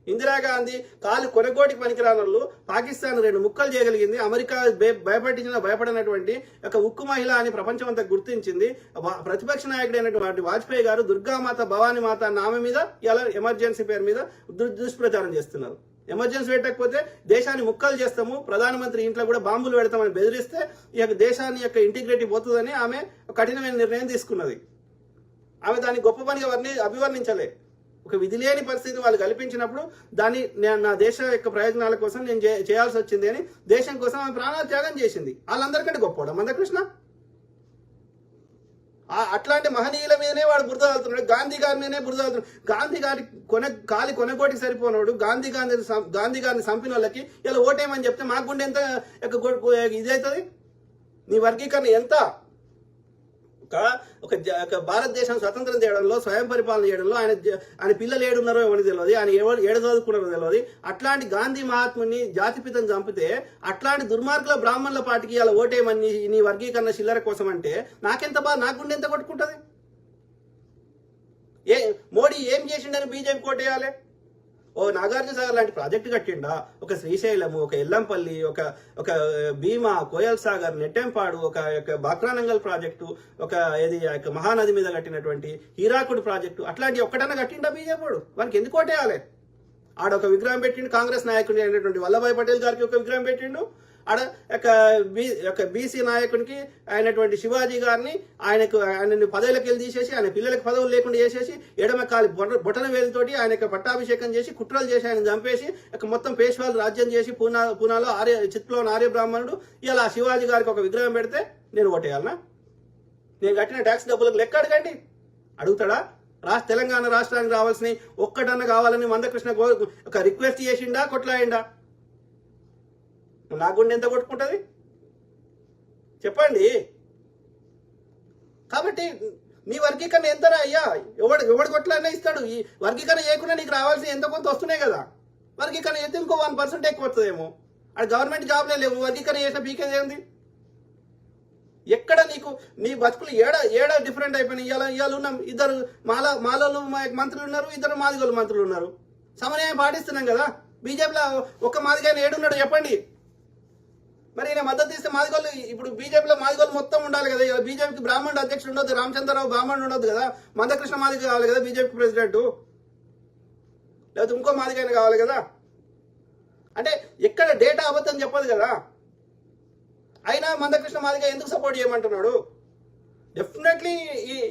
ఇందిరాగాంధీ కాలు కొనగోటికి పనికిరానోళ్ళు పాకిస్తాన్ 2 ముక్కలు చేయగలిగింది. అమెరికా భయపడినటువంటి ఒక ఉక్కు మహిళ అని ప్రపంచం అంతా గుర్తించింది. ప్రతిపక్ష నాయకుడైనటువంటి వాజ్పేయి గారు దుర్గామాత భవానీ మాత అన్న ఆమె మీద ఇలా ఎమర్జెన్సీ పేరు మీద దుష్ప్రచారం చేస్తున్నారు. ఎమర్జెన్సీ పెట్టకపోతే దేశాన్ని ముక్కలు చేస్తాము, ప్రధానమంత్రి ఇంట్లో కూడా బాంబులు పెడతామని బెదిరిస్తే ఈ యొక్క దేశాన్ని యొక్క ఇంటిగ్రిటీ పోతుందని ఆమె కఠినమైన నిర్ణయం తీసుకున్నది. ఆమె దాన్ని గొప్ప పనిగా అభివర్ణించలే. ఒక విధి లేని పరిస్థితి వాళ్ళు కల్పించినప్పుడు దాన్ని నా దేశ యొక్క ప్రయోజనాల కోసం నేను చేయాల్సి వచ్చింది అని దేశం కోసం ఆమె ప్రాణత్యాగం చేసింది. వాళ్ళందరికంటే గొప్పవాడు మందకృష్ణ. అట్లాంటి మహనీయుల మీదనే వాడు బురద వెళ్తున్నాడు. గాంధీ గారి మీదనే బురద వెళ్తున్నాడు. గాంధీ గారి కొనగోటికి సరిపోనాడు. గాంధీ గారిని చంపిన వాళ్ళకి ఇలా ఓటేయమని చెప్తే మా గుండె ఎంత ఇదవుతుంది? నీ వర్గీకరణ ఎంత? ఒక భారతదేశం స్వతంత్రం చేయడంలో, స్వయం పరిపాలన చేయడంలో ఆయన పిల్లలు ఏడున్నారో ఎవరికి తెలియదు, ఆయన ఏడు చదువుకున్నారో తెలియదు. అట్లాంటి గాంధీ మహాత్ముని జాతిపితను చంపితే అట్లాంటి దుర్మార్గుల బ్రాహ్మణుల పార్టీకి ఇలా ఓటేయమని నీ వర్గీకరణ చిల్లర కోసం అంటే నాకెంత నా గుండె ఎంత కొట్టుకుంటది? మోడీ ఏం చేసిండని బీజేపీ కోటేయాలి? ఓ నాగార్జున సాగర్ లాంటి ప్రాజెక్టు కట్టిండా, ఒక శ్రీశైలము, ఒక ఎల్లంపల్లి, ఒక భీమా, కోయల్ సాగర్, నెట్టెంపాడు, ఒక బాక్రానంగల్ ప్రాజెక్టు, మహానది మీద కట్టినటువంటి హీరాకుడు ప్రాజెక్టు, అట్లాంటి ఒక్కటన్నా కట్టిండా బీజేపీ? వానికి ఎందుకు ఓటేయాలి? ఆడొక విగ్రహం పెట్టిండు, కాంగ్రెస్ నాయకుడి అయినటువంటి వల్లభాయ్ పటేల్ గారికి ఒక విగ్రహం పెట్టిండు. ఆడ ఒక బీసీ నాయకునికి అయినటువంటి శివాజీ గారిని ఆయనని పదవులకు వెళ్ళి తీసేసి ఆయన పిల్లలకు పదవులు లేకుండా చేసేసి ఎడమ కాలి బొటన వేలుతోటి ఆయనకు పట్టాభిషేకం చేసి కుట్రలు చేసి ఆయన చంపేసి మొత్తం పేష్వాలు రాజ్యం చేసి పూనాలో చిత్తులోని ఆర్య బ్రాహ్మణుడు ఇలా శివాజీ గారికి ఒక విగ్రహం పెడితే నేను ఓటేయాలనా? నేను కట్టిన ట్యాక్స్ డబ్బులకు లెక్క అడగండి. అడుగుతాడా? తెలంగాణ రాష్ట్రానికి రావాల్సిన ఒక్కటన్నా కావాలని మందకృష్ణ ఒక రిక్వెస్ట్ చేసిండా, కొట్లాయిండా? నా గుండె ఎంత కొట్టుకుంటుంది చెప్పండి. కాబట్టి నీ వర్గీకరణ ఎంతరా అయ్యా? ఎవడు కొట్లాడినా ఇస్తాడు. ఈ వర్గీకరణ చేయకుండా నీకు రావాల్సిన ఎంత కొంత వస్తున్నాయి కదా. వర్గీకరణ చేస్తే ఇంకో 1% ఎక్కువ వస్తుందేమో. అది గవర్నమెంట్ జాబ్లే లేవు, వర్గీకరణ చేసిన పీకేది ఏంది? ఎక్కడ నీ బతుకులు ఏడ డిఫరెంట్ అయిపోయినాయి. ఇవాళ ఉన్నాం, ఇద్దరు మాలలు మంత్రులు ఉన్నారు, ఇద్దరు మాదిగోలు మంత్రులు ఉన్నారు. సమన్వయం పాటిస్తున్నాం కదా. బీజేపీలో ఒక్క మాదిగానే ఏడున్నాడు చెప్పండి. మరి ఈయన మద్దతు ఇస్తే మాదిగోళ్ళు, ఇప్పుడు బీజేపీలో మాదిగోళ్ళు మొత్తం ఉండాలి కదా. బీజేపీకి బ్రాహ్మణుడు అధ్యక్షుడు ఉండొద్దు, రామచంద్రరావు బ్రాహ్మణుడు ఉండొద్దు కదా. మందకృష్ణ మాదిగ కావాలి కదా బీజేపీ ప్రెసిడెంట్, లేకపోతే ఇంకో మాదిగైనా కావాలి కదా. అంటే ఎక్కడ డేటా అబద్ధం చెప్పదు కదా. అయినా మందకృష్ణ మాదిగ ఎందుకు సపోర్ట్ చేయమంటున్నాడు? డెఫినెట్లీ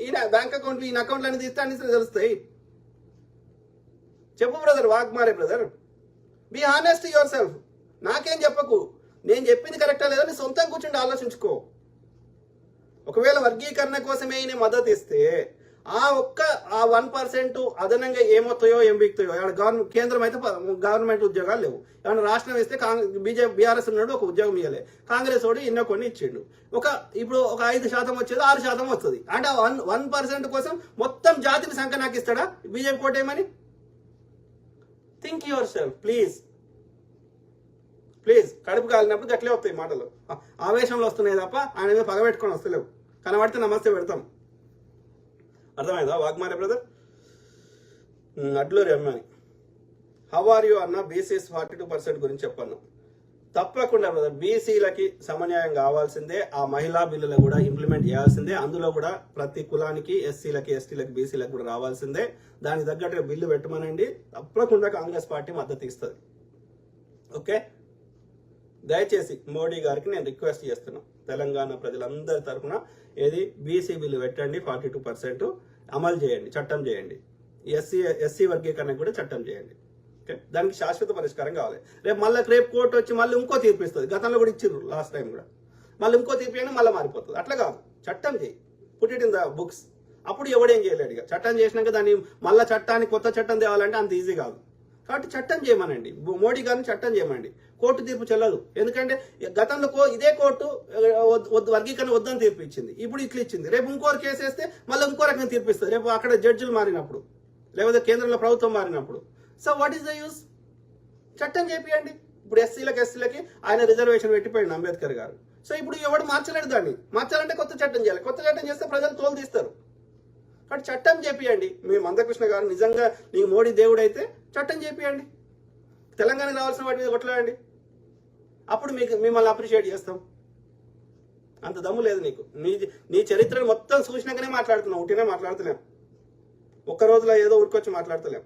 ఈయన బ్యాంక్ అకౌంట్లు, ఈయన అకౌంట్లు అనేది ఇస్తే అన్ని తెలుస్తాయి. చెప్పు brother, Waghmare brother, be honest yourself. నాకేం చెప్పకు, నేను చెప్పింది కరెక్టా లేదా నీ సొంతం కూర్చుండి ఆలోచించుకో. ఒకవేళ వర్గీకరణ కోసమే ఈయన మద్దతు ఇస్తే ఆ 1% అదనంగా ఏమవుతాయో ఏం బిగుతాయో. కేంద్రం అయితే గవర్నమెంట్ ఉద్యోగాలు లేవు. ఏమన్నా రాష్ట్రం ఇస్తే బీఆర్ఎస్ ఉన్నాడు, ఒక ఉద్యోగం ఇవ్వలే. కాంగ్రెస్ వాడు ఎన్నో కొన్ని ఇచ్చిండు. ఇప్పుడు ఒక 5% వచ్చేది 6% వస్తుంది. అంటే 1% కోసం మొత్తం జాతిని సంఖ్య నాకు ఇస్తాడా బీజేపీ కోటేమని? Think yourself please. కడుపు కాలినప్పుడు గట్లే వస్తాయి మాటలు, ఆవేశంలో వస్తున్నాయి తప్ప ఆయన మీద పగబెట్టుకొని వస్తలేవు. కనబడితే నమస్తే పెడతాం. అర్థమైందా వాగ్మారే బ్రదర్? అడ్లూరి అమ్మాయి హౌ ఆర్ యూ అన్న బీసీస్ 42% గురించి చెప్పాను. తప్పకుండా బ్రదర్, బీసీలకి సమన్యాయం కావాల్సిందే. ఆ మహిళా బిల్లులు కూడా ఇంప్లిమెంట్ చేయాల్సిందే. అందులో కూడా ప్రతి కులానికి ఎస్సీలకి, ఎస్టీలకి, బీసీలకు కూడా రావాల్సిందే. దానికి తగ్గట్టుగా బిల్లు పెట్టమనండి. తప్పకుండా కాంగ్రెస్ పార్టీ మద్దతు ఇస్తుంది. ఓకే, దయచేసి మోడీ గారికి నేను రిక్వెస్ట్ చేస్తున్నాను, తెలంగాణ ప్రజలందరి తరఫున ఏది బీసీ బిల్లు పెట్టండి, 42% అమలు చేయండి, చట్టం చేయండి. ఎస్సీ వర్గీకరణ కూడా చట్టం చేయండి. ఓకే, దానికి శాశ్వత పరిష్కారం కావాలి. రేపు కోర్టు వచ్చి మళ్ళీ ఇంకో తీర్పు ఇస్తుంది. గతంలో కూడా ఇచ్చిర్రు, లాస్ట్ టైం కూడా. మళ్ళీ ఇంకో తీర్పు అయినా మళ్ళీ మారిపోతుంది. అట్లా కాదు, చట్టం చేయి, put it in the books. అప్పుడు ఎవడేం చేయలేడు. ఇక చట్టం చేసినాక దాన్ని మళ్ళీ చట్టానికి కొత్త చట్టం తేవాలంటే అంత ఈజీ కాదు. కాబట్టి చట్టం చేయమనండి, మోడీ గారిని చట్టం చేయమండి. కోర్టు తీర్పు చెల్లదు. ఎందుకంటే గతంలో ఇదే కోర్టు వర్గీకరణ వద్దని తీర్పు ఇచ్చింది, ఇప్పుడు ఇట్లా ఇచ్చింది. రేపు ఇంకోరు కేసు వేస్తే మళ్ళీ ఇంకో రకంగా తీర్పు ఇస్తుంది. రేపు అక్కడ జడ్జిలు మారినప్పుడు, లేకపోతే కేంద్రంలో ప్రభుత్వం మారినప్పుడు. So what is the use? చట్టం చేపియండి. ఇప్పుడు ఎస్సీలకి ఆయన రిజర్వేషన్ పెట్టిపోయింది అంబేద్కర్ గారు. సో ఇప్పుడు ఎవడు మార్చలేడు. దాన్ని మార్చాలంటే కొత్త చట్టం చేయాలి. కొత్త చట్టం చేస్తే ప్రజలు తోలు తీస్తారు. కాబట్టి చట్టం చేపియండి. మీ మందకృష్ణ గారు నిజంగా నీకు మోడీ దేవుడు అయితే చట్టం చేపియండి. తెలంగాణకి రావాల్సిన వాటి మీద కొట్లాడండి, అప్పుడు మిమ్మల్ని అప్రిషియేట్ చేస్తాం. అంత దమ్ము లేదు నీకు. నీ చరిత్రను మొత్తం చూసినాకనే మాట్లాడుతున్నావు, ఉంటేనే మాట్లాడతలేం. ఒక్క రోజులో ఏదో ఊరికొచ్చి మాట్లాడతలేం.